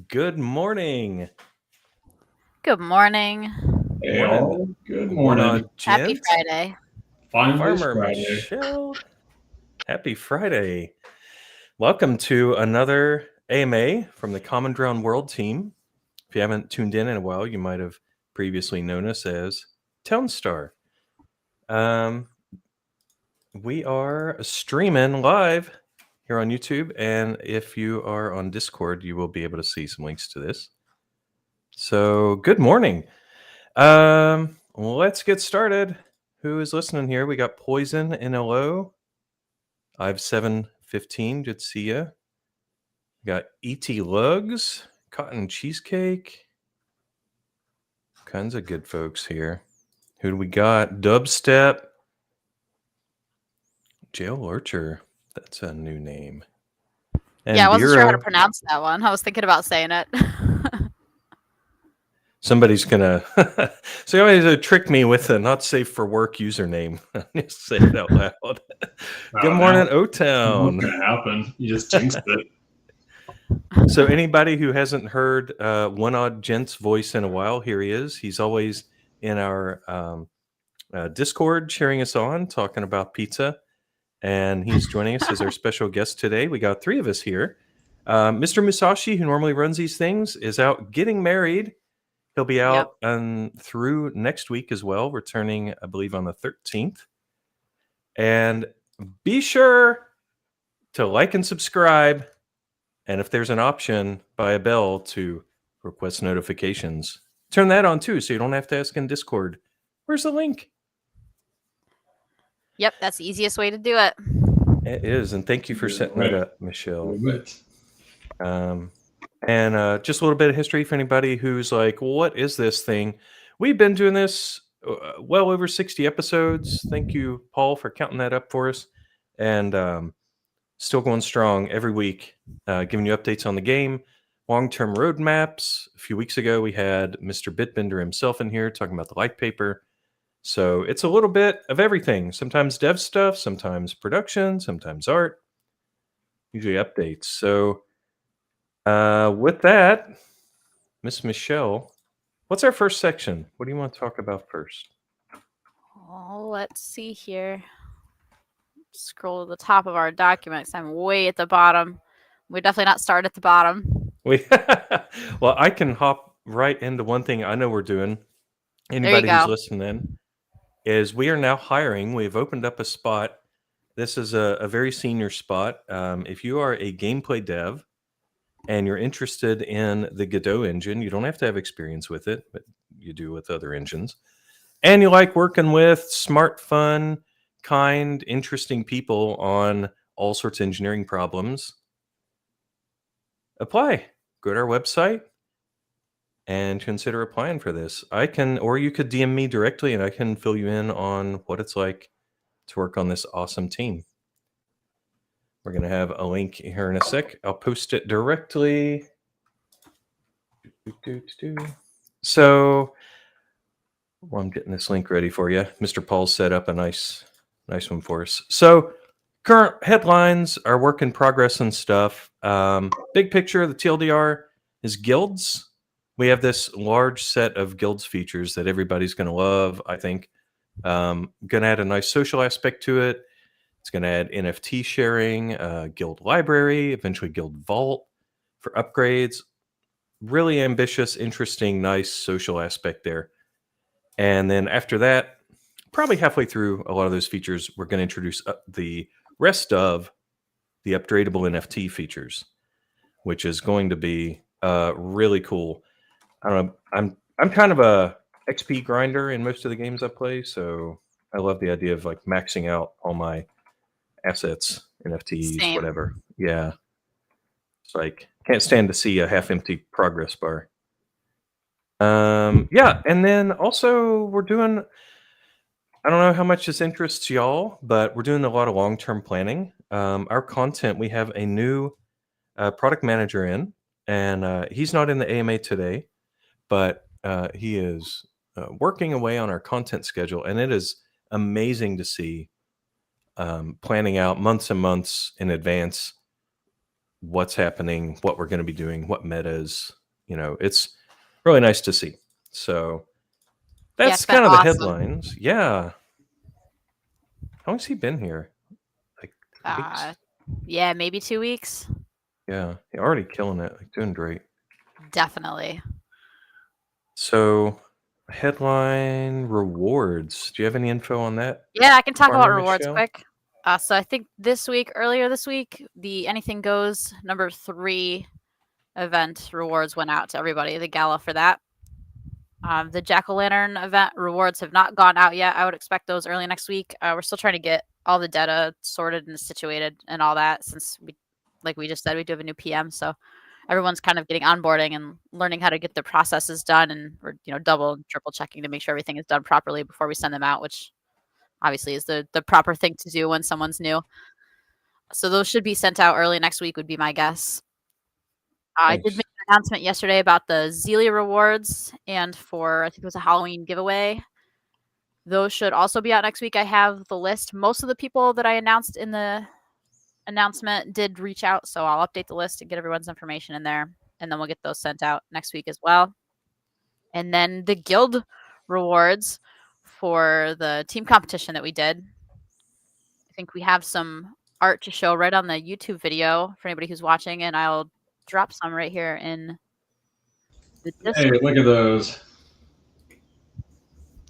Good morning. Good morning. Hey Morning. all, good One morning. odd Happy gent. Friday. Finally, it's Farmer Friday. Michelle. Happy Friday. Welcome to another AMA from the Common Ground World team. If you haven't tuned in a while, you might have previously known us as Townstar. We are streaming live here on YouTube, and if you are on Discord, you will be able to see some links to this. So, good morning. Let's get started. Who is listening here? We got Poison in hello. I've 715. Good to see you. We got E.T. Lugs, Cotton Cheesecake. Kinds of good folks here. Who do we got? Dubstep. Jail Lurcher. That's a new name. And I wasn't sure how to Biro. pronounce that one. I was thinking about saying it. Somebody's gonna so you always trick me with a not safe for work username. Just say it out loud. Good morning, What's O-Town. gonna happen? You just jinxed it. So anybody who hasn't heard One Odd Gent's voice in a while, here he is. He's always in our Discord cheering us on, talking about pizza. And he's joining us as our special guest today. We got three of us here. Mr. Musashi, who normally runs these things, is out getting married. He'll be out through next week as well, returning, I believe, on the 13th. And be sure to like and subscribe. And if there's an option by a bell to request notifications, turn that on too, so you don't have to ask in Discord. Where's the link? Yep, that's the easiest way to do it. It is, and thank you for setting that up, Michelle. Right. And just a little bit of history for anybody who's like, what is this thing? We've been doing this well over 60 episodes. Thank you, Paul, for counting that up for us. And still going strong every week, giving you updates on the game, long-term roadmaps. A few weeks ago, we had Mr. Bitbender himself in here talking about the light paper. So it's a little bit of everything. Sometimes dev stuff, sometimes production, sometimes art, usually updates. So with that, Miss Michelle, what's our first section? What do you want to talk about first? Oh, let's see here. Scroll to the top of our documents. I'm way at the bottom. We're definitely not start at the bottom. Well, I can hop right into one thing I know we're doing. Anybody who's listening is we are now hiring. We've opened up a spot. This is a very senior spot. If you are a gameplay dev and you're interested in the Godot engine, you don't have to have experience with it, but you do with other engines. And you like working with smart, fun, kind, interesting people on all sorts of engineering problems, apply. Go to our website and consider applying for this. Or you could DM me directly and I can fill you in on what it's like to work on this awesome team. We're going to have a link here in a sec. I'll post it directly. So I'm getting this link ready for you. Mr. Paul set up a nice one for us. So current headlines are work in progress and stuff. Big picture, the TLDR is guilds. We have this large set of guilds features that everybody's going to love, I think. Going to add a nice social aspect to it. It's going to add NFT sharing, guild library, eventually guild vault for upgrades. Really ambitious, interesting, nice social aspect there. And then after that, probably halfway through a lot of those features, we're going to introduce the rest of the upgradable NFT features, which is going to be really cool. I don't know. I'm kind of a XP grinder in most of the games I play, so I love the idea of like maxing out all my assets, NFTs, Same. whatever. Yeah. It's like can't stand to see a half-empty progress bar. Yeah, and then also we're doing, I don't know how much this interests y'all, but we're doing a lot of long-term planning. Our content, we have a new product manager in, and he's not in the AMA today, but he is working away on our content schedule, and it is amazing to see planning out months and months in advance what's happening, what we're going to be doing, what metas, it's really nice to see. So Yeah, that's it's been kind of the awesome. headlines. Yeah. How long's he been here? Like weeks? Yeah, maybe 2 weeks. Yeah. He already killing it. Like doing great. Definitely. So headline rewards. Do you have any info on that? Yeah, I can talk about Farmer rewards Michelle? quick. So I think earlier this week, the Anything Goes number 3 event rewards went out to everybody. The gala for that. The Jack-o'-lantern event rewards have not gone out yet. I would expect those early next week. We're still trying to get all the data sorted and situated and all that, since like we just said, we do have a new PM, so everyone's kind of getting onboarding and learning how to get the processes done, and we're double and triple checking to make sure everything is done properly before we send them out, which obviously is the proper thing to do when someone's new. So those should be sent out early next week, would be my guess. I did Nice. make an announcement yesterday about the Zelia rewards, and for I think it was a Halloween giveaway. Those should also be out next week. I have the list. Most of the people that I announced in the announcement did reach out, so I'll update the list and get everyone's information in there, and then we'll get those sent out next week as well. And then the guild rewards for the team competition that we did. I think we have some art to show right on the YouTube video for anybody who's watching, and I'll drop some right here in the Hey, Discord. look at those.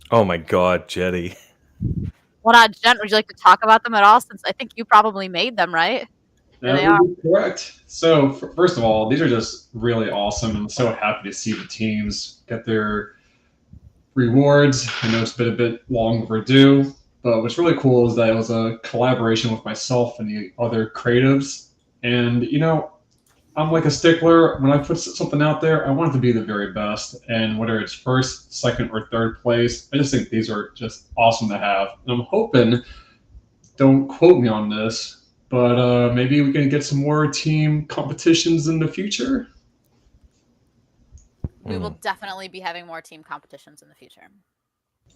Oh my God, Jetty. Well, not Jen, would you like to talk about them at all? Since I think you probably made them, right? There they That are. would be correct. So, first of all, these are just really awesome. I'm so happy to see the teams get their rewards. I know it's been a bit long overdue, but what's really cool is that it was a collaboration with myself and the other creatives. And, I'm like a stickler. When I put something out there, I want it to be the very best. And whether it's first, second, or third place, I just think these are just awesome to have. And I'm hoping, don't quote me on this, but maybe we can get some more team competitions in the future. We will definitely be having more team competitions in the future.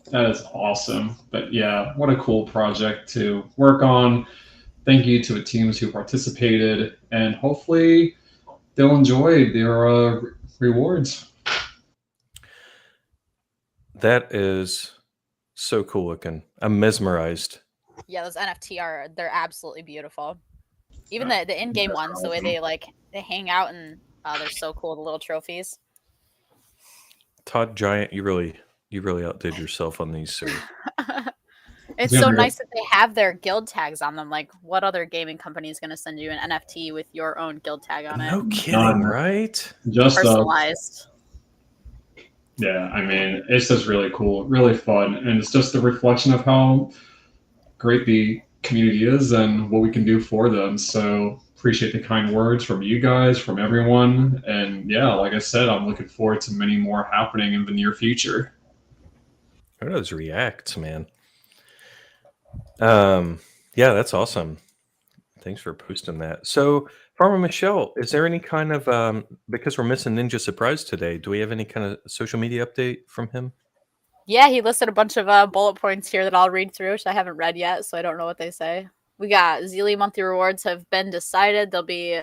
That is awesome. But yeah, what a cool project to work on. Thank you to the teams who participated, and hopefully they'll enjoy their rewards. That is so cool looking. I'm mesmerized. Yeah, those NFT they're absolutely beautiful. Even the in-game ones, the way they hang out, and they're so cool, the little trophies. Todd Giant, you really outdid yourself on these, sir. It's so nice that they have their guild tags on them. Like, what other gaming company is going to send you an NFT with your own guild tag on it? No kidding, right? Just personalized. Yeah, I mean, it's just really cool, really fun, and it's just a reflection of how great the community is and what we can do for them. So appreciate the kind words from you guys, from everyone, and yeah, like I said, I'm looking forward to many more happening in the near future. What are those reacts, man? Yeah, that's awesome. Thanks for posting that. So, Farmer Michelle, is there any kind of because we're missing Ninja Surprise today? Do we have any kind of social media update from him? Yeah, he listed a bunch of bullet points here that I'll read through, which I haven't read yet, so I don't know what they say. We got Zealy monthly rewards have been decided. There'll be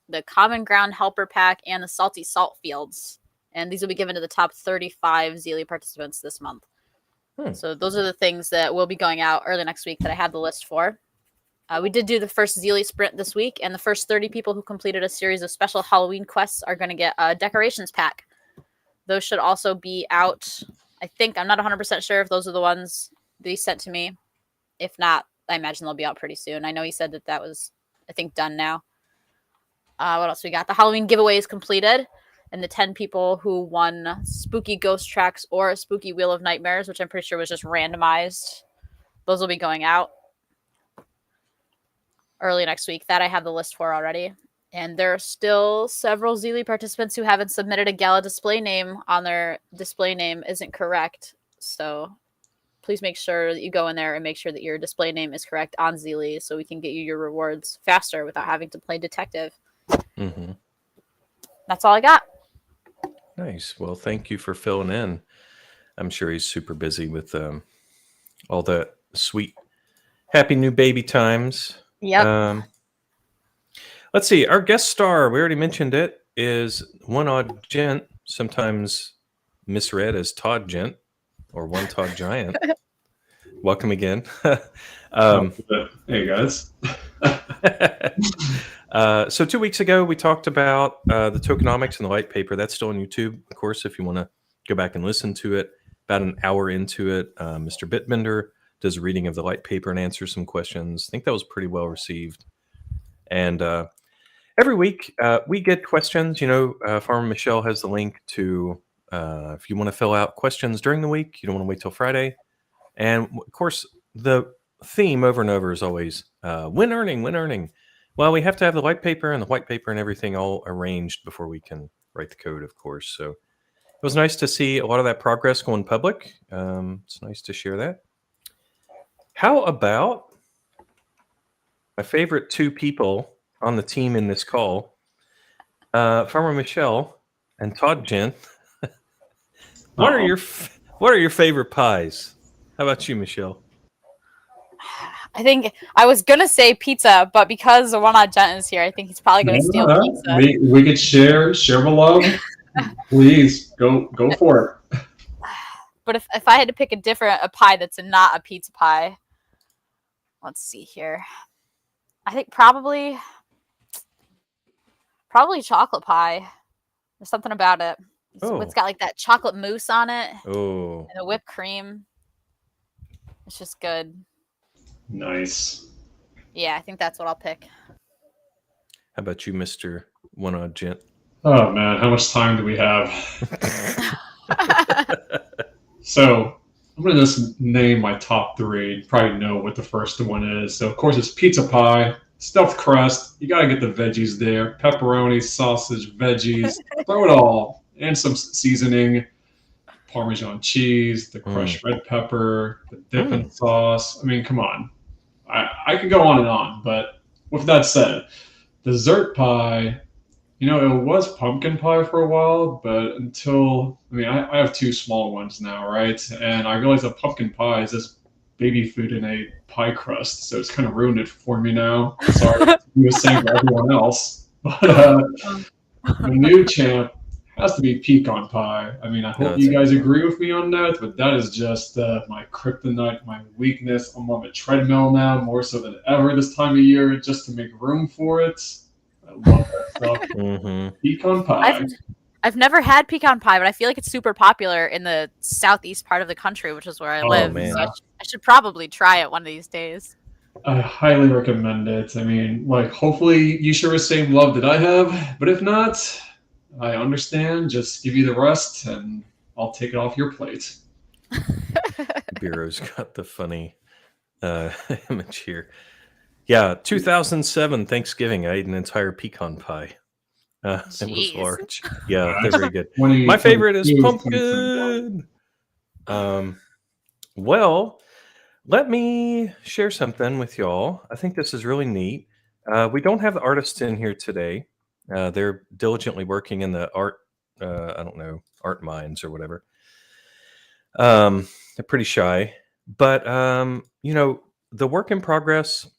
the Common Ground Helper Pack and the Salty Salt Fields, and these will be given to the top 35 Zealy participants this month. So those are the things that will be going out early next week that I have the list for. We did do the first Zealy sprint this week, and the first 30 people who completed a series of special Halloween quests are going to get a decorations pack. Those should also be out. I think, I'm not 100% sure if those are the ones that he sent to me. If not, I imagine they'll be out pretty soon. I know he said that was, I think, done now. What else we got? The Halloween giveaway is completed. And the 10 people who won Spooky Ghost Tracks or a Spooky Wheel of Nightmares, which I'm pretty sure was just randomized, those will be going out early next week. That I have the list for already. And there are still several Zealy participants who haven't submitted a gala display name on their display name isn't correct. So please make sure that you go in there and make sure that your display name is correct on Zealy so we can get you your rewards faster without having to play detective. Mm-hmm. That's all I got. Nice. Well, thank you for filling in. I'm sure he's super busy with all the sweet, happy new baby times. Yep. Let's see. Our guest star, we already mentioned it, is One Odd Gent. sometimes misread as Todd Gent or One Todd Giant. Welcome again. Hey guys. So 2 weeks ago, we talked about the tokenomics and the white paper. That's still on YouTube, of course, if you want to go back and listen to it. About an hour into it, Mr. Bitbender does a reading of the white paper and answers some questions. I think that was pretty well received. And every week, we get questions. Farmer Michelle has the link to, if you want to fill out questions during the week, you don't want to wait till Friday. And, of course, the theme over and over is always win earning. Well, we have to have the white paper and everything all arranged before we can write the code, of course. So it was nice to see a lot of that progress going public. It's nice to share that. How about my favorite two people on the team in this call, Farmer Michelle and Todd Gent? What are your favorite pies? How about you, Michelle? I think I was gonna say pizza, but because One Odd Gent is here, I think he's probably gonna steal pizza. We could share the love. Please go for it. But if I had to pick a pie that's not a pizza pie, let's see here. I think probably chocolate pie. There's something about it. It's got like that chocolate mousse on it. Oh. And the whipped cream. It's just good. Nice. Yeah, I think that's what I'll pick. How about you, Mr. One Odd Gent? Oh man, how much time do we have? So I'm gonna just name my top three. You probably know what the first one is. So of course it's pizza pie, stuffed crust. You gotta get the veggies there: pepperoni, sausage, veggies. Throw it all, and some seasoning, Parmesan cheese, the crushed red pepper, the dipping sauce. I mean, come on. I could go on, but with that said, dessert pie. It was pumpkin pie for a while, but I have two small ones now, right? And I realized that pumpkin pie is just baby food in a pie crust, so it's kind of ruined it for me now. Sorry to do the same for everyone else. But the new champ has to be pecan pie. I mean, I hope you guys agree with me on that, but that is just my kryptonite, my weakness. I'm on a treadmill now, more so than ever this time of year, just to make room for it. I love that stuff. Mm-hmm. Pecan pie. I've never had pecan pie, but I feel like it's super popular in the southeast part of the country, which is where I live. Man. So I should probably try it one of these days. I highly recommend it. I mean, hopefully you share the same love that I have, but if not, I understand. Just give you the rest, and I'll take it off your plate. Bureau's got the funny image here. Yeah, 2007 Thanksgiving, I ate an entire pecan pie. It was large. Yeah, they're very good. My favorite is pumpkin. Well, let me share something with y'all. I think this is really neat. We don't have the artists in here today. They're diligently working in the art mines or whatever. They're pretty shy. But, the work in progress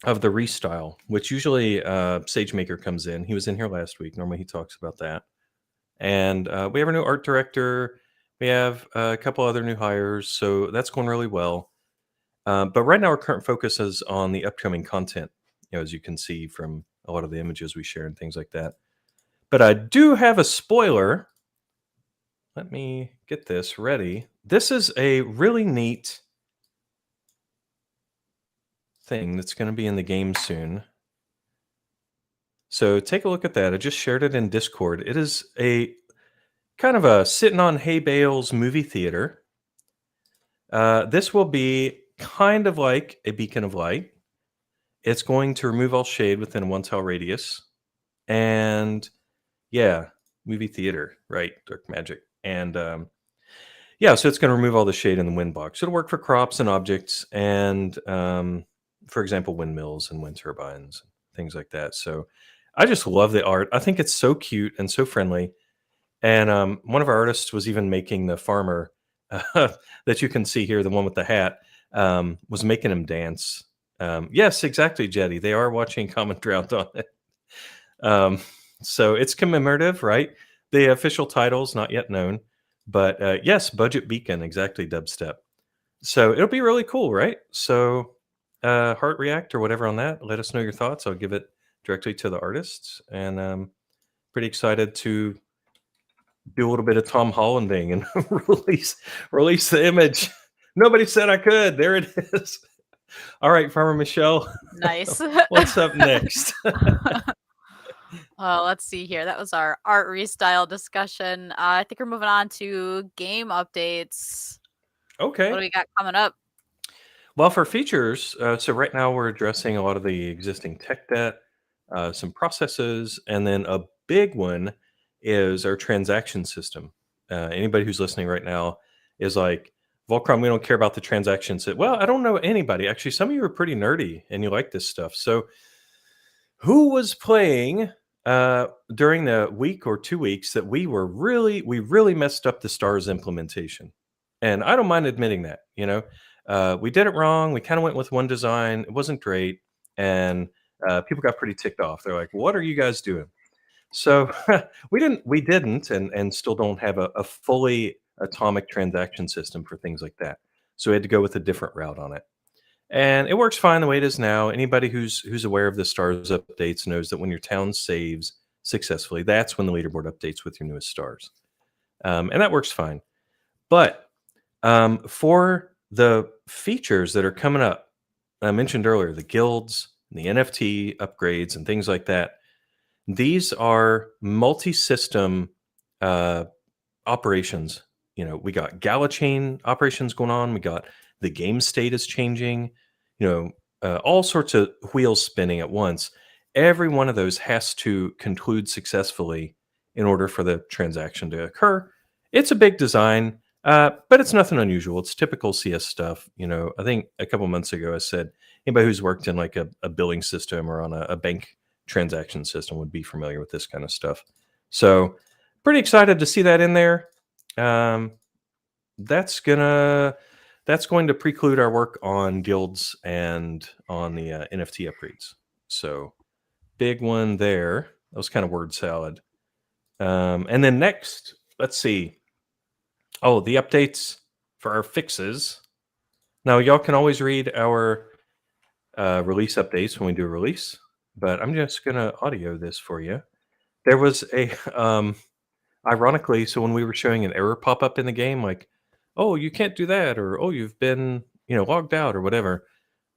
of the restyle, which usually SageMaker comes in. He was in here last week. Normally he talks about that. And we have a new art director. We have a couple other new hires. So that's going really well. But right now our current focus is on the upcoming content, as you can see from a lot of the images we share and things like that. But I do have a spoiler. Let me get this ready. This is a really neat thing that's going to be in the game soon. So take a look at that. I just shared it in Discord. It is a kind of a sitting on hay bales movie theater. This will be kind of like a beacon of light. It's going to remove all shade within a 1 tile radius. And movie theater, right? Dark magic. And so it's going to remove all the shade in the wind box. It'll work for crops and objects and, for example, windmills and wind turbines, things like that. So I just love the art. I think it's so cute and so friendly. And one of our artists was even making the farmer that you can see here, the one with the hat, was making him dance. Yes, exactly, Jetty. They are watching Common Ground on it. So it's commemorative, right? The official title's not yet known, but yes, Budget Beacon, exactly, dubstep. So it'll be really cool, right? So heart react or whatever on that. Let us know your thoughts. I'll give it directly to the artists, and pretty excited to do a little bit of Tom Hollanding and release the image. Nobody said I could. There it is. All right, Farmer Michelle, Nice. what's up next? Let's see here. That was our art restyle discussion. I think we're moving on to game updates. What do Okay. we got coming up? Well, for features, so right now we're addressing a lot of the existing tech debt, some processes, and then a big one is our transaction system. Anybody who's listening right now is like, Volcrom, we don't care about the transactions. Well, I don't know anybody. Actually, some of you are pretty nerdy and you like this stuff. So, who was playing during the week or 2 weeks that we really messed up the stars implementation? And I don't mind admitting that. We did it wrong. We kind of went with one design. It wasn't great, and people got pretty ticked off. They're like, "What are you guys doing?" So we didn't, and still don't have a fully atomic transaction system for things like that. So we had to go with a different route on it, and it works fine the way it is now. Anybody who's aware of the stars updates knows that when your town saves successfully, that's when the leaderboard updates with your newest stars, and that works fine. But for the features that are coming up, I mentioned earlier the guilds, the NFT upgrades, and things like that. These are multi-system operations. We got GALACHAIN operations going on. We got the game state is changing. All sorts of wheels spinning at once. Every one of those has to conclude successfully in order for the transaction to occur. It's a big design. But it's nothing unusual. It's typical CS stuff. I think a couple months ago I said anybody who's worked in like a billing system or on a bank transaction system would be familiar with this kind of stuff. So pretty excited to see that in there. That's going to preclude our work on guilds and on the NFT upgrades. So big one there. That was kind of word salad. And then next, let's see. Oh, the updates for our fixes. Now, y'all can always read our release updates when we do a release, but I'm just going to audio this for you. There was a, ironically, so when we were showing an error pop up in the game, like, oh, you can't do that, or oh, you've been, logged out, or whatever.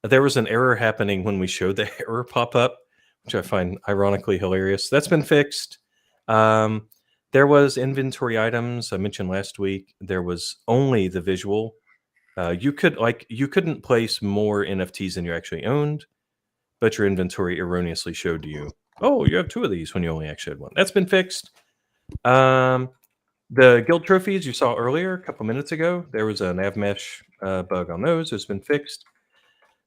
There was an error happening when we showed the error pop up, which I find ironically hilarious. That's been fixed. There was inventory items I mentioned last week. There was only the visual. You couldn't place more NFTs than you actually owned, but your inventory erroneously showed you, oh, you have 2 of these when you only actually had 1. That's been fixed. The guild trophies you saw earlier, a couple minutes ago, there was a nav mesh bug on those. It's been fixed.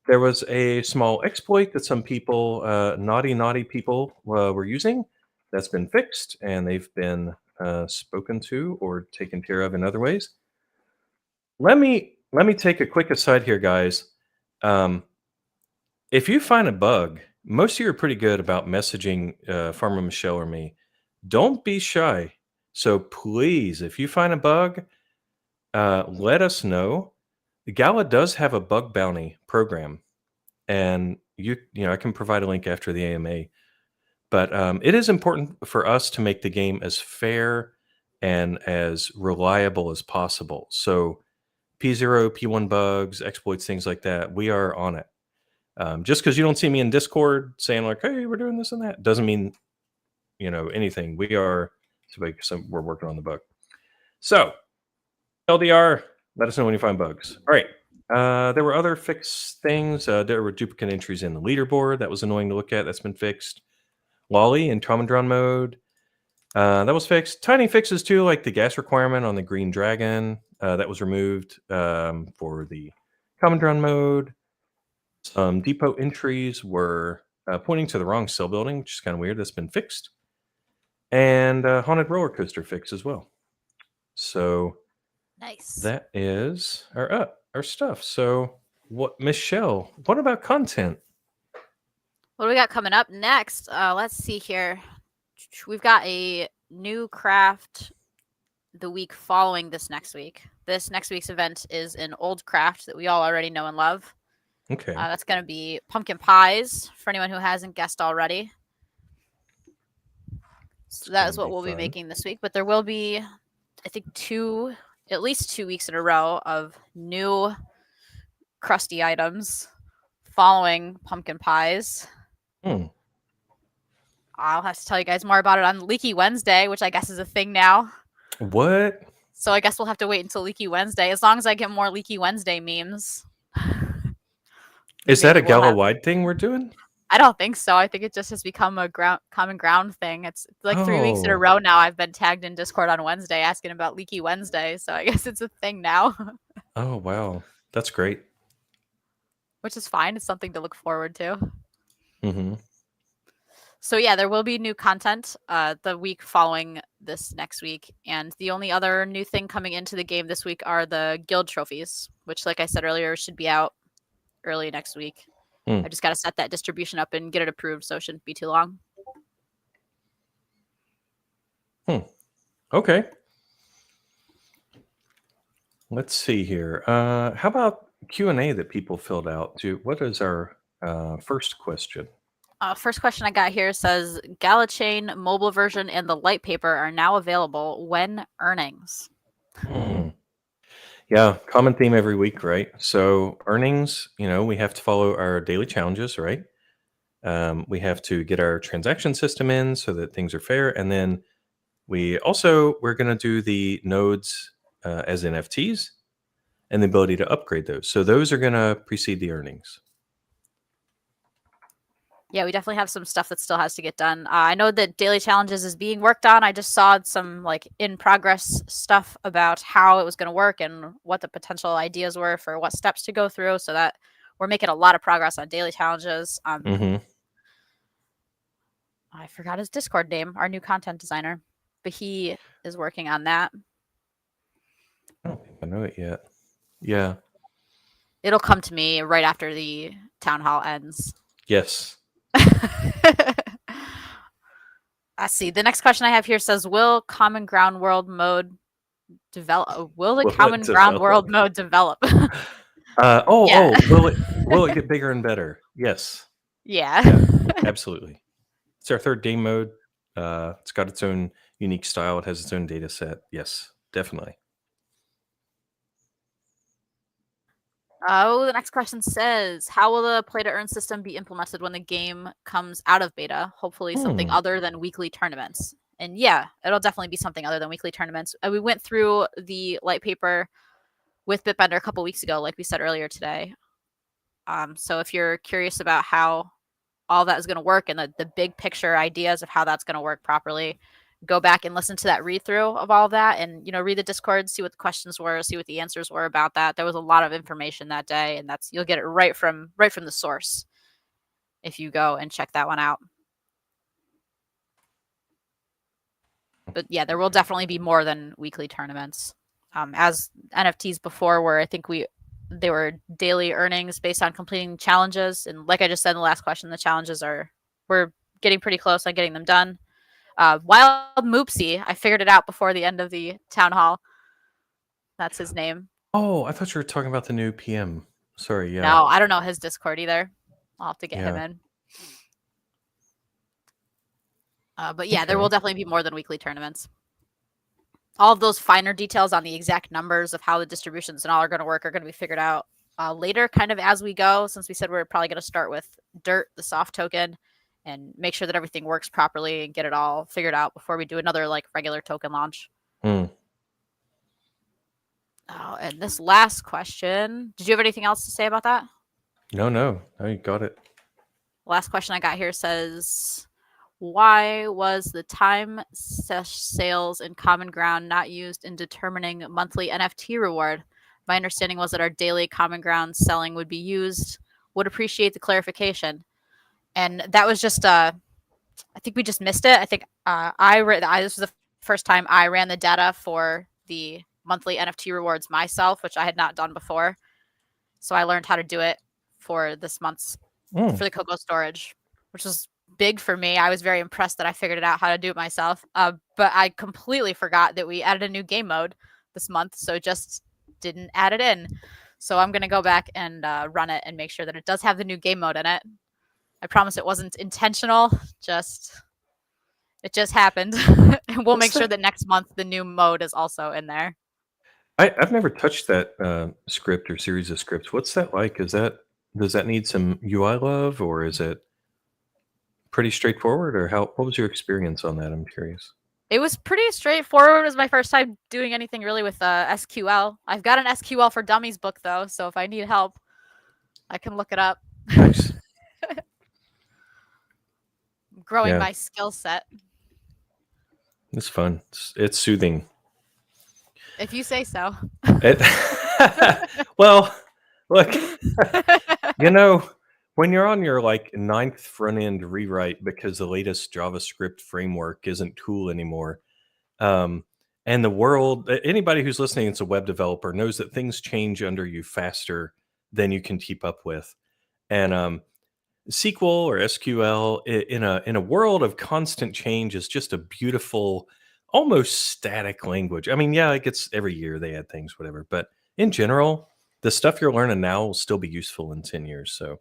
There was a small exploit that some people, naughty people, were using. That's been fixed, and they've been spoken to or taken care of in other ways. Let me take a quick aside here, guys. If you find a bug, most of you are pretty good about messaging Farmer Michelle or me. Don't be shy. So please, if you find a bug, let us know. The Gala does have a bug bounty program, and I can provide a link after the AMA. But it is important for us to make the game as fair and as reliable as possible. So P0, P1 bugs, exploits, things like that, we are on it. Just because you don't see me in Discord saying like, hey, we're doing this and that, doesn't mean, anything. We're working on the bug. So LDR, let us know when you find bugs. All right. There were other fixed things. There were duplicate entries in the leaderboard. That was annoying to look at. That's been fixed. Lolly in Commandron mode. That was fixed. Tiny fixes too, like the gas requirement on the Green Dragon. That was removed for the Commandron mode. Some depot entries were pointing to the wrong cell building, which is kind of weird. That's been fixed. And Haunted Roller Coaster fix as well. So Nice. that is our stuff. So Michelle, what about content? What do we got coming up next? Let's see here. We've got a new craft the week following this next week. This next week's event is an old craft that we all already know and love. Okay. That's going to be pumpkin pies for anyone who hasn't guessed already. So that is what we'll be making this week. But there will be, I think, at least 2 weeks in a row of new crusty items following pumpkin pies. I'll have to tell you guys more about it on Leaky Wednesday, which I guess is a thing now. What? So I guess we'll have to wait until Leaky Wednesday, as long as I get more Leaky Wednesday memes. Is that a Gala-wide thing we're doing? I don't think so. I think it just has become a common ground thing. It's like 3 weeks in a row now I've been tagged in Discord on Wednesday asking about Leaky Wednesday, so I guess it's a thing now. Oh, wow. That's great. Which is fine. It's something to look forward to. Mm-hmm. So yeah, there will be new content the week following this next week. And the only other new thing coming into the game this week are the guild trophies, which, like I said earlier, should be out early next week. I just got to set that distribution up and get it approved, so it shouldn't be too long. Okay. Let's see here. How about Q&A that people filled out? What is our first question? First question I got here says, GALACHAIN mobile version and the light paper are now available. When earnings? Yeah, common theme every week, right? So earnings, we have to follow our daily challenges, right? We have to get our transaction system in so that things are fair. And then we're going to do the nodes as NFTs and the ability to upgrade those. So those are going to precede the earnings. Yeah, we definitely have some stuff that still has to get done. I know that daily challenges is being worked on. I just saw some in progress stuff about how it was going to work and what the potential ideas were for what steps to go through, so that we're making a lot of progress on daily challenges. I forgot his Discord name, our new content designer, but he is working on that. I don't think I know it yet. Yeah. It'll come to me right after the town hall ends. Yes. Let's see. The next question I have here says, will Common Ground World mode develop? Will the Common Ground World mode develop? Will it get bigger and better? Yes. Yeah. Absolutely. It's our third game mode. It's got its own unique style. It has its own data set. Yes, definitely. The next question says, how will the play to earn system be implemented when the game comes out of beta? Hopefully something other than weekly tournaments. And yeah, it'll definitely be something other than weekly tournaments. We went through the light paper with Bitbender a couple weeks ago, like we said earlier today. So if you're curious about how all that is going to work and the big picture ideas of how that's going to work properly, go back and listen to that read through of all of that, and read the Discord, see what the questions were, see what the answers were about that. There was a lot of information that day, and you'll get it right from the source if you go and check that one out. But yeah, there will definitely be more than weekly tournaments. As NFTs before, where I think they were daily earnings based on completing challenges, and like I just said in the last question, the challenges we're getting pretty close on getting them done. Wild Moopsy, I figured it out before the end of the town hall. That's his name. Oh, I thought you were talking about the new PM. Sorry, yeah. No, I don't know his Discord either. I'll have to get him in. But yeah, there will definitely be more than weekly tournaments. All of those finer details on the exact numbers of how the distributions and all are going to work are going to be figured out later, kind of as we go, since we said we're probably going to start with Dirt, the soft token, and make sure that everything works properly and get it all figured out before we do another regular token launch. Oh, and this last question, did you have anything else to say about that? No, you got it. Last question I got here says, why was the time sales in Common Ground not used in determining monthly NFT reward? My understanding was that our daily Common Ground selling would be used. Would appreciate the clarification. And that was just, I think we just missed it. I think this was the first time I ran the data for the monthly NFT rewards myself, which I had not done before. So I learned how to do it for this month's, for the Cocoa storage, which was big for me. I was very impressed that I figured it out how to do it myself. But I completely forgot that we added a new game mode this month, so just didn't add it in. So I'm gonna go back and run it and make sure that it does have the new game mode in it. I promise it wasn't intentional. It just happened. And we'll make sure that next month the new mode is also in there. I've never touched that script or series of scripts. What's that like? Does that need some UI love, or is it pretty straightforward? Or what was your experience on that? I'm curious. It was pretty straightforward. It was my first time doing anything really with SQL. I've got an SQL for Dummies book though, so if I need help, I can look it up. Nice. Growing Yeah. my skill set. It's fun. It's soothing. If you say so. Well, look, when you're on your like 9th front end rewrite because the latest JavaScript framework isn't cool anymore, and the world, anybody who's listening that's a web developer knows that things change under you faster than you can keep up with. And SQL or SQL in a world of constant change is just a beautiful, almost static language. I mean, yeah, it gets every year they add things, whatever. But in general, the stuff you're learning now will still be useful in 10 years. So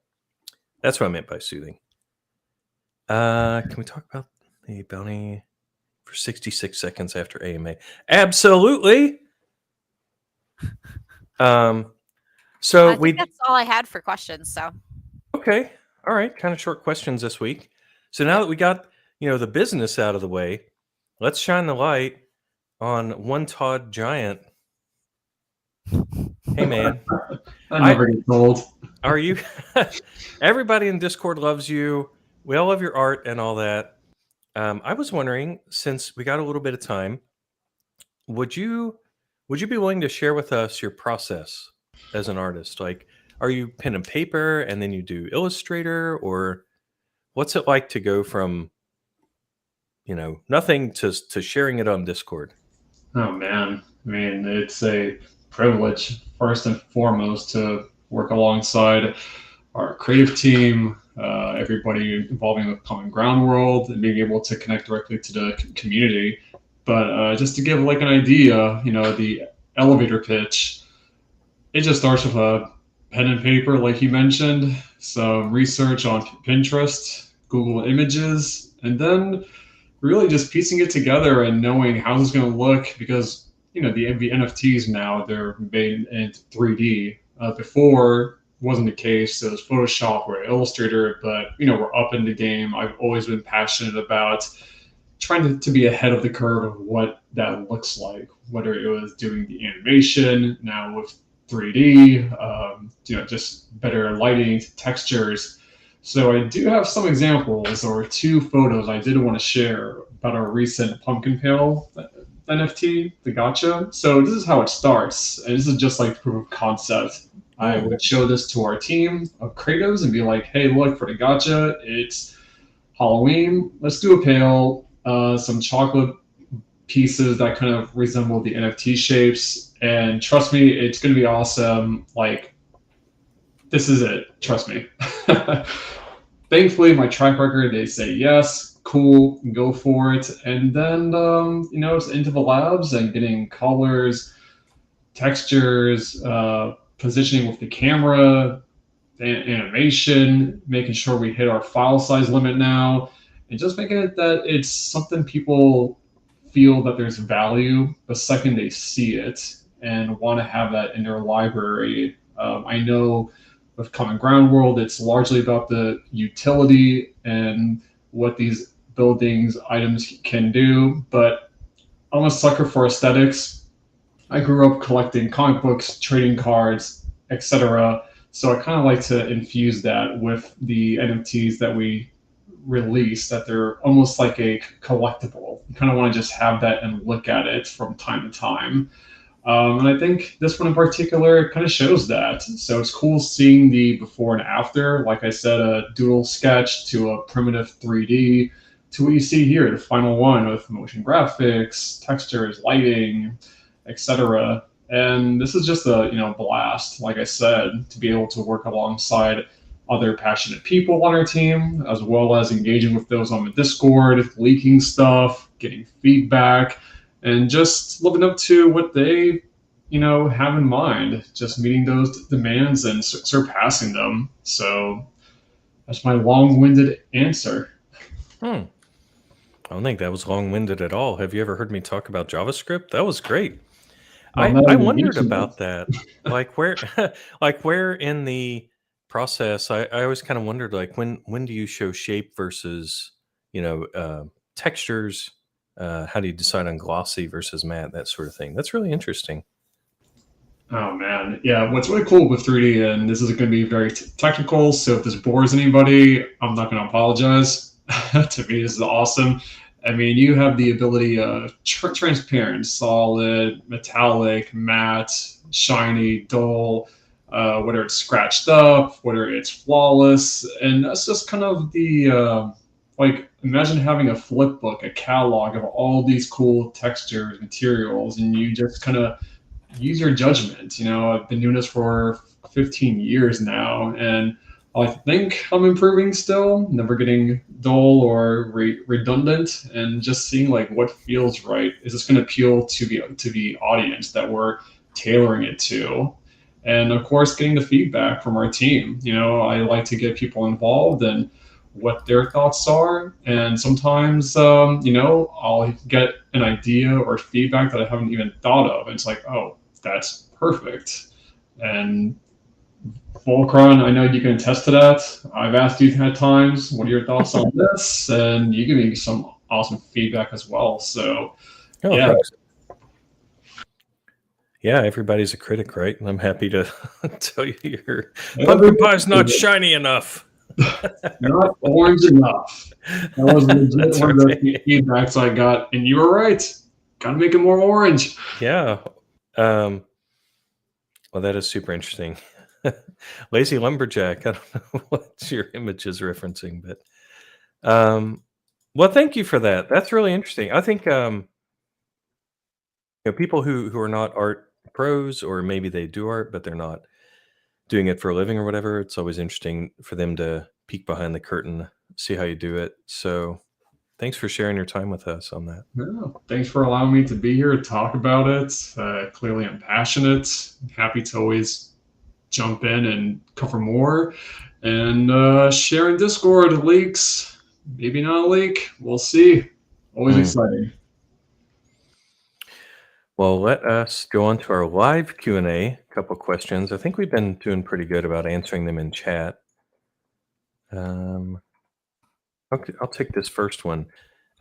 that's what I meant by soothing. Can we talk about the bounty for 66 seconds after AMA? Absolutely. So I think that's all I had for questions. So okay. All right. Kind of short questions this week. So now that we got, the business out of the way, let's shine the light on one Todd Giant. Hey, man. I never get told. Are you? Everybody in Discord loves you. We all love your art and all that. I was wondering, since we got a little bit of time, would you be willing to share with us your process as an artist? Like, are you pen and paper and then you do Illustrator, or what's it like to go from, nothing to sharing it on Discord? Oh man, I mean, it's a privilege first and foremost to work alongside our creative team, everybody involving the Common Ground world, and being able to connect directly to the community. But just to give like an idea, the elevator pitch, it just starts with a pen and paper, like you mentioned, some research on Pinterest, Google Images, and then really just piecing it together and knowing how this is going to look, because the NFTs now, they're made in 3D. Before wasn't the case. It was Photoshop or Illustrator, but we're up in the game. I've always been passionate about trying to be ahead of the curve of what that looks like, whether it was doing the animation now with 3D, just better lighting, textures. So I do have some examples or 2 photos I did want to share about our recent Pumpkin Pail NFT, the gacha. So this is how it starts, and this is just like proof of concept. I would show this to our team of creatives and be like, hey, look, for the gacha, it's Halloween. Let's do a pail, some chocolate pieces that kind of resemble the NFT shapes. And trust me, it's going to be awesome. Like, this is it. Trust me. Thankfully, my track record, they say yes, cool, go for it. And then, it's into the labs and getting colors, textures, positioning with the camera, animation, making sure we hit our file size limit now, and just making it that it's something people feel that there's value the second they see it and want to have that in their library. I know with Common Ground World, it's largely about the utility and what these buildings, items can do, but I'm a sucker for aesthetics. I grew up collecting comic books, trading cards, etc. So I kind of like to infuse that with the NFTs that we release, that they're almost like a collectible. You kind of want to just have that and look at it from time to time. And I think this one in particular kind of shows that. So it's cool seeing the before and after. Like I said, a doodle sketch to a primitive 3D to what you see here, the final one with motion graphics, textures, lighting, etc. And this is just a blast, like I said, to be able to work alongside other passionate people on our team, as well as engaging with those on the Discord, leaking stuff, getting feedback, and just living up to what they, have in mind, just meeting those demands and surpassing them. So that's my long-winded answer. I don't think that was long-winded at all. Have you ever heard me talk about JavaScript? That was great. I wondered about that. Like where like where in the process I always kind of wondered like when do you show shape versus textures? How do you decide on glossy versus matte, that sort of thing? That's really interesting. Oh man, yeah. What's really cool with 3D, and this is going to be very technical, so if this bores anybody, I'm not going to apologize. To me, this is awesome. I mean, you have the ability of transparent, solid, metallic, matte, shiny, dull, whether it's scratched up, whether it's flawless, and that's just kind of the like. Imagine having a flip book, a catalog of all these cool textures, materials, and you just kind of use your judgment. I've been doing this for 15 years now, and I think I'm improving still, never getting dull or redundant, and just seeing like what feels right. Is this going to appeal to the audience that we're tailoring it to? And of course, getting the feedback from our team. I like to get people involved and what their thoughts are. And sometimes, I'll get an idea or feedback that I haven't even thought of. And it's like, oh, that's perfect. And Volcron, I know you can attest to that. I've asked you at times, what are your thoughts on this? And you give me some awesome feedback as well. So, yeah. Thanks. Yeah, everybody's a critic, right? And I'm happy to tell you your pumpkin pie is not shiny enough. Not orange enough. That was legit one of the feedbacks I got. And you were right. Got to make it more orange. Yeah. Well, that is super interesting. Lazy lumberjack. I don't know what your image is referencing, but well, thank you for that. That's really interesting. I think people who are not art pros, or maybe they do art but they're not doing it for a living or whatever, it's always interesting for them to peek behind the curtain, see how you do it. So thanks for sharing your time with us on that. No, thanks for allowing me to be here to talk about it. Clearly, I'm passionate. Happy to always jump in and cover more. And share in Discord leaks. Maybe not a leak. We'll see. Always exciting. Well, let us go on to our live Q&A. A couple questions. I think we've been doing pretty good about answering them in chat. Okay, I'll take this first one.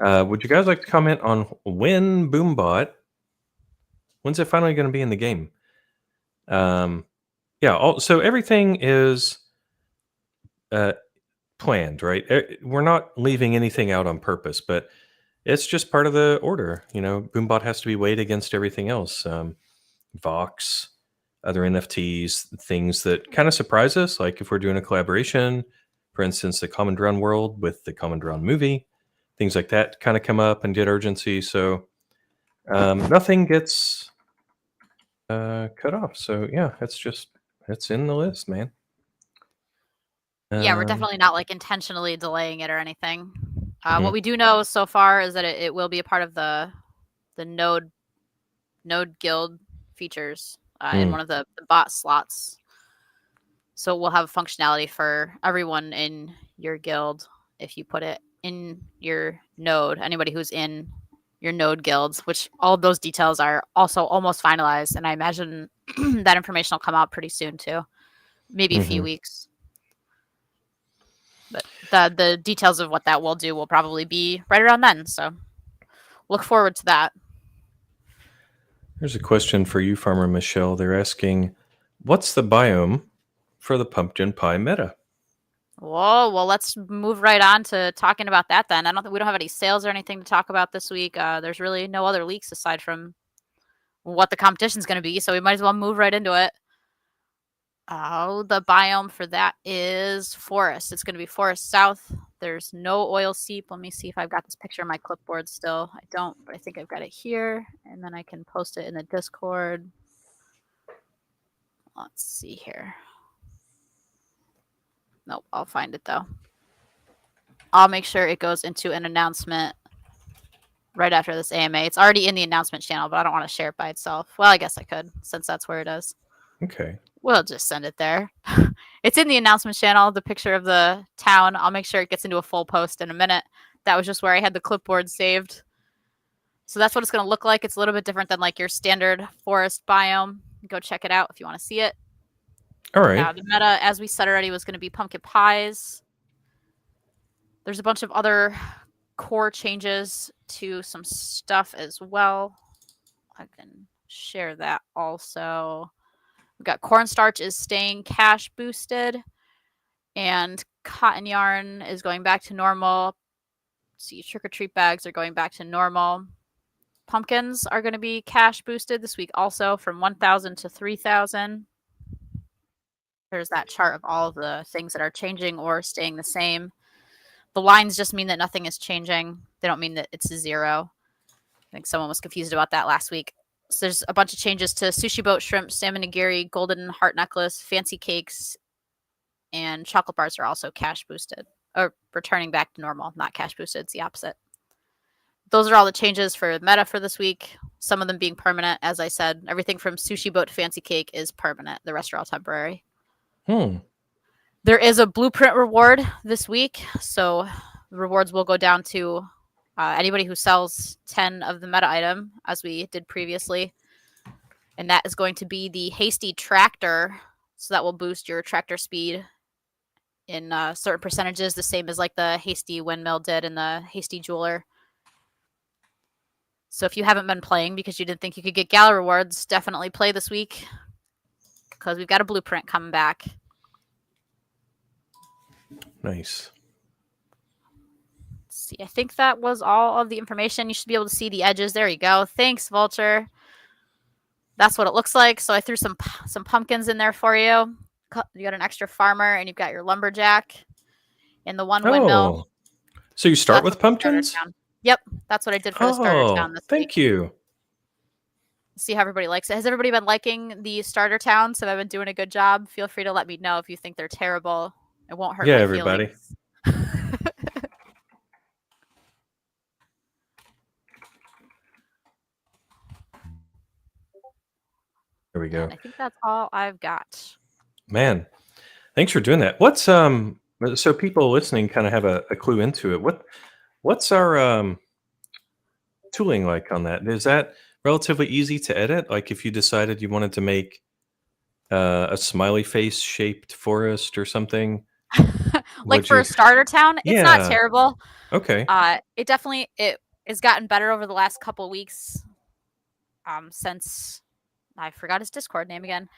Would you guys like to comment on when Boombot, when's it finally going to be in the game? Yeah, so everything is planned, right? We're not leaving anything out on purpose, but it's just part of the order. Boombot has to be weighed against everything else. Vox, other NFTs, things that kind of surprise us, like if we're doing a collaboration, for instance, the Common Drawn world with the Common Drawn movie, things like that kind of come up and get urgency. So nothing gets cut off. So yeah, it's in the list, man. Yeah, we're definitely not like intentionally delaying it or anything. What we do know so far is that it will be a part of the node guild features in one of the bot slots. So we'll have functionality for everyone in your guild if you put it in your node. Anybody who's in your node guilds, which all of those details are also almost finalized, and I imagine that information will come out pretty soon too, maybe a few weeks. But the details of what that will do will probably be right around then. So look forward to that. There's a question for you, Farmer Michelle. They're asking, what's the biome for the pumpkin pie meta? Whoa, well, let's move right on to talking about that then. We don't have any sales or anything to talk about this week. There's really no other leaks aside from what the competition's going to be, so we might as well move right into it. The biome for that is forest. It's going to be forest south. There's no oil seep. Let me see if I've got this picture on my clipboard still. I don't, but I think I've got it here, and then I can post it in the Discord. Let's see here. Nope, I'll find it though. I'll make sure it goes into an announcement right after this AMA. It's already in the announcement channel, but I don't want to share it by itself. Well, I guess I could, since that's where it is. Okay. We'll just send it there. It's in the announcement channel, the picture of the town. I'll make sure it gets into a full post in a minute. That was just where I had the clipboard saved. So that's what it's going to look like. It's a little bit different than like your standard forest biome. Go check it out if you want to see it. All right. The meta, as we said already, was going to be pumpkin pies. There's a bunch of other core changes to some stuff as well. I can share that also. We've got cornstarch is staying cash boosted, and cotton yarn is going back to normal. See, trick-or-treat bags are going back to normal. Pumpkins are going to be cash boosted this week also, from 1,000 to 3,000. There's that chart of all of the things that are changing or staying the same. The lines just mean that nothing is changing. They don't mean that it's a zero. I think someone was confused about that last week. So there's a bunch of changes to sushi boat, shrimp, salmon nigiri, golden heart necklace, fancy cakes, and chocolate bars are also cash boosted, or returning back to normal, not cash boosted. It's the opposite. Those are all the changes for meta for this week. Some of them being permanent, as I said. Everything from sushi boat to fancy cake is permanent. The rest are all temporary. There is a blueprint reward this week, so the rewards will go down to anybody who sells 10 of the meta item, as we did previously. And that is going to be the hasty tractor, so that will boost your tractor speed in certain percentages, the same as like the hasty windmill did and the hasty jeweler. So if you haven't been playing because you didn't think you could get Gala rewards, definitely play this week, because we've got a blueprint coming back. Nice. Let's see, I think that was all of the information. You should be able to see the edges. There you go. Thanks, Vulture. That's what it looks like. So I threw some pumpkins in there for you. You got an extra farmer, and you've got your lumberjack and the one windmill. So you start with pumpkins? Yep, that's what I did for the starter town this week. Thank you. See how everybody likes it. Has everybody been liking the starter towns? Have I been doing a good job? Feel free to let me know if you think they're terrible. It won't hurt my everybody. feelings. There we go. And I think that's all I've got. Man, thanks for doing that. What's so people listening kind of have a clue into it. What's our tooling like on that? Is that relatively easy to edit? Like if you decided you wanted to make a smiley face shaped forest or something? Like for a starter town, it's not terrible. Okay. It definitely has gotten better over the last couple weeks. Since I forgot his Discord name again.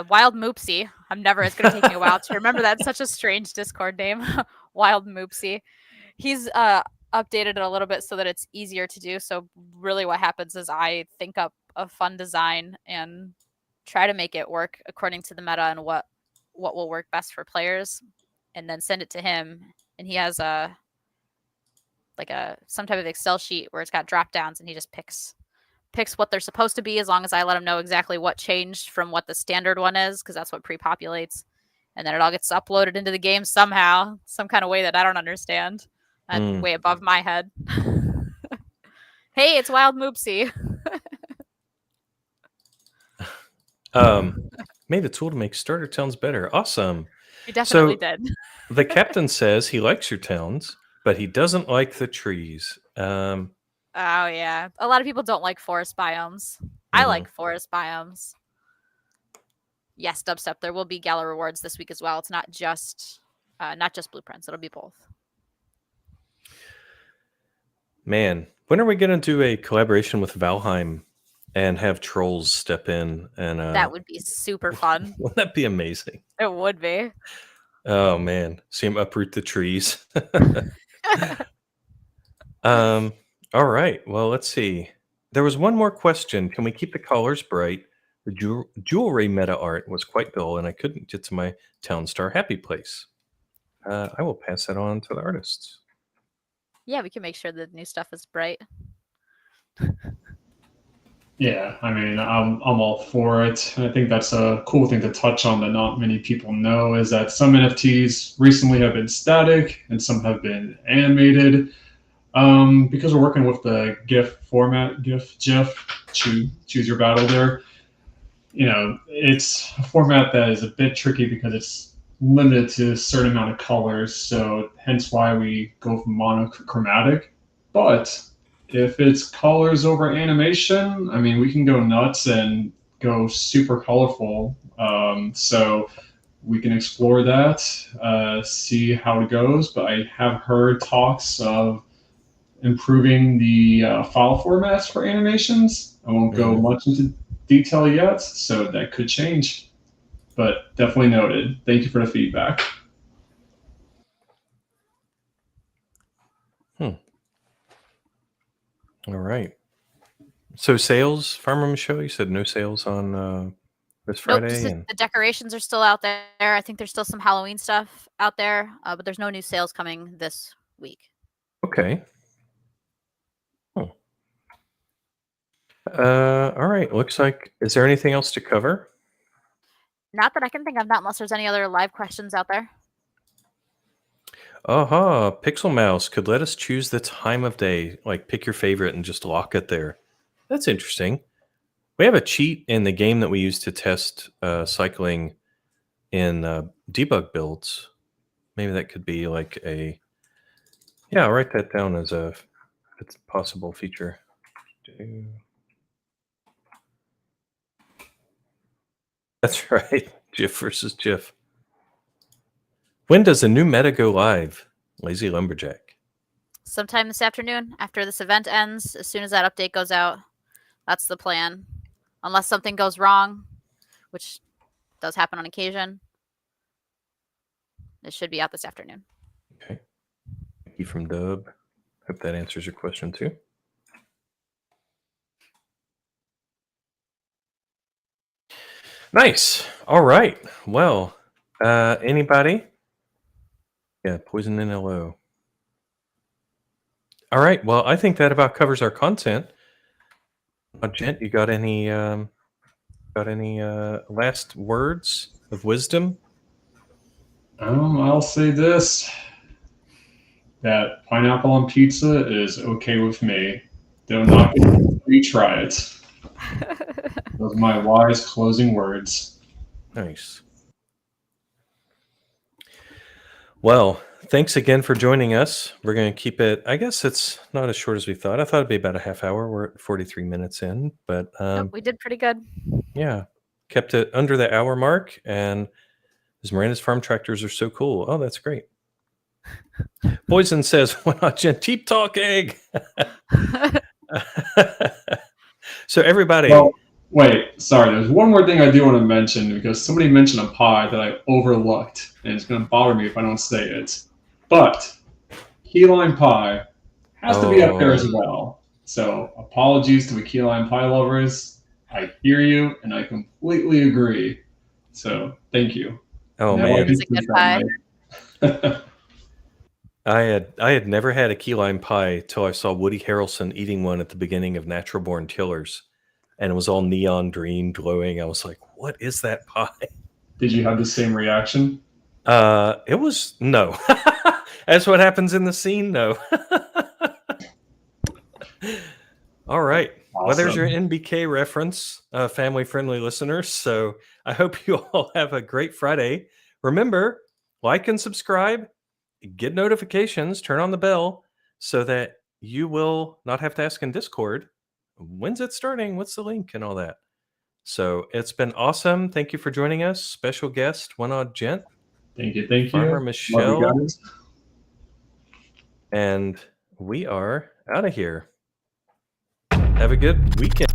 Wild Moopsy. It's going to take me a while to remember that. It's such a strange Discord name. Wild Moopsy. He's updated it a little bit so that it's easier to do. So really what happens is I think up a fun design and try to make it work according to the meta and what will work best for players, and then send it to him. And he has some type of Excel sheet where it's got drop downs, and he just picks what they're supposed to be, as long as I let him know exactly what changed from what the standard one is, because that's what pre-populates. And then it all gets uploaded into the game somehow, some kind of way that I don't understand. That's way above my head. Hey, it's Wild Moopsy. Made a tool to make starter towns better. Awesome. You definitely did. The captain says he likes your towns, but he doesn't like the trees. Oh, yeah. A lot of people don't like forest biomes. I like forest biomes. Yes, Dubstep, there will be Gala rewards this week as well. It's not just blueprints. It'll be both. Man, when are we going to do a collaboration with Valheim and have trolls step in? And that would be super fun. Wouldn't that be amazing? It would be. Oh, man. See him uproot the trees. All right. Well, let's see. There was one more question. Can we keep the colors bright? The jewelry meta art was quite dull, and I couldn't get to my Town Star Happy Place. I will pass that on to the artists. Yeah, we can make sure the new stuff is bright. Yeah, I mean, I'm all for it. And I think that's a cool thing to touch on that not many people know is that some NFTs recently have been static and some have been animated. Because we're working with the GIF format, GIF, choose your battle there. It's a format that is a bit tricky because it's limited to a certain amount of colors. So hence why we go for monochromatic. But if it's colors over animation, I mean, we can go nuts and go super colorful. So we can explore that, see how it goes. But I have heard talks of improving the file formats for animations. I won't go much into detail yet, so that could change. But definitely noted. Thank you for the feedback. All right. So sales, Farmer Michelle, you said no sales on this Nope, Friday? the decorations are still out there. I think there's still some Halloween stuff out there, but there's no new sales coming this week. Okay. All right. Looks like, is there anything else to cover? Not that I can think of, not unless there's any other live questions out there. Pixel Mouse could let us choose the time of day, like pick your favorite and just lock it there. That's interesting. We have a cheat in the game that we use to test cycling in debug builds. Maybe that could be like a, yeah, I'll write that down as a, it's a possible feature. That's right. GIF versus GIF. When does the new meta go live? Lazy Lumberjack. Sometime this afternoon after this event ends, as soon as that update goes out. That's the plan. Unless something goes wrong, which does happen on occasion. It should be out this afternoon. Okay. Thank you from Dub. Hope that answers your question too. Nice. All right. Well, anybody? Yeah, Poison in LO. All right. Well, I think that about covers our content. Gent, you got any last words of wisdom? I'll say this: that pineapple on pizza is okay with me. Do not retry it. Those are my wise closing words. Nice. Well, thanks again for joining us. We're going to keep it, I guess it's not as short as we thought. I thought it'd be about a half hour. We're at 43 minutes in, but Nope, we did pretty good. yeah, kept it under the hour mark. And his Miranda's farm tractors are so cool. Oh, that's great. Poison says, why not Gent? Keep talking. So everybody. Well, wait, sorry. There's one more thing I do want to mention because somebody mentioned a pie that I overlooked, and it's going to bother me if I don't say it. But key lime pie has to be up there as well. So apologies to the key lime pie lovers. I hear you, and I completely agree. So thank you. Oh now man, it's a good pie. I had never had a key lime pie till I saw Woody Harrelson eating one at the beginning of Natural Born Killers, and it was all neon green, glowing. I was like, "What is that pie?" Did you have the same reaction? It was no. That's what happens in the scene, no. All right. Awesome. Well, there's your NBK reference, family-friendly listeners. So I hope you all have a great Friday. Remember, like and subscribe, get notifications, turn on the bell so that you will not have to ask in Discord, when's it starting? What's the link and all that? So it's been awesome. Thank you for joining us. Special guest, One Odd Gent. Thank you. Farmer Michelle. Love you guys. And we are out of here. Have a good weekend.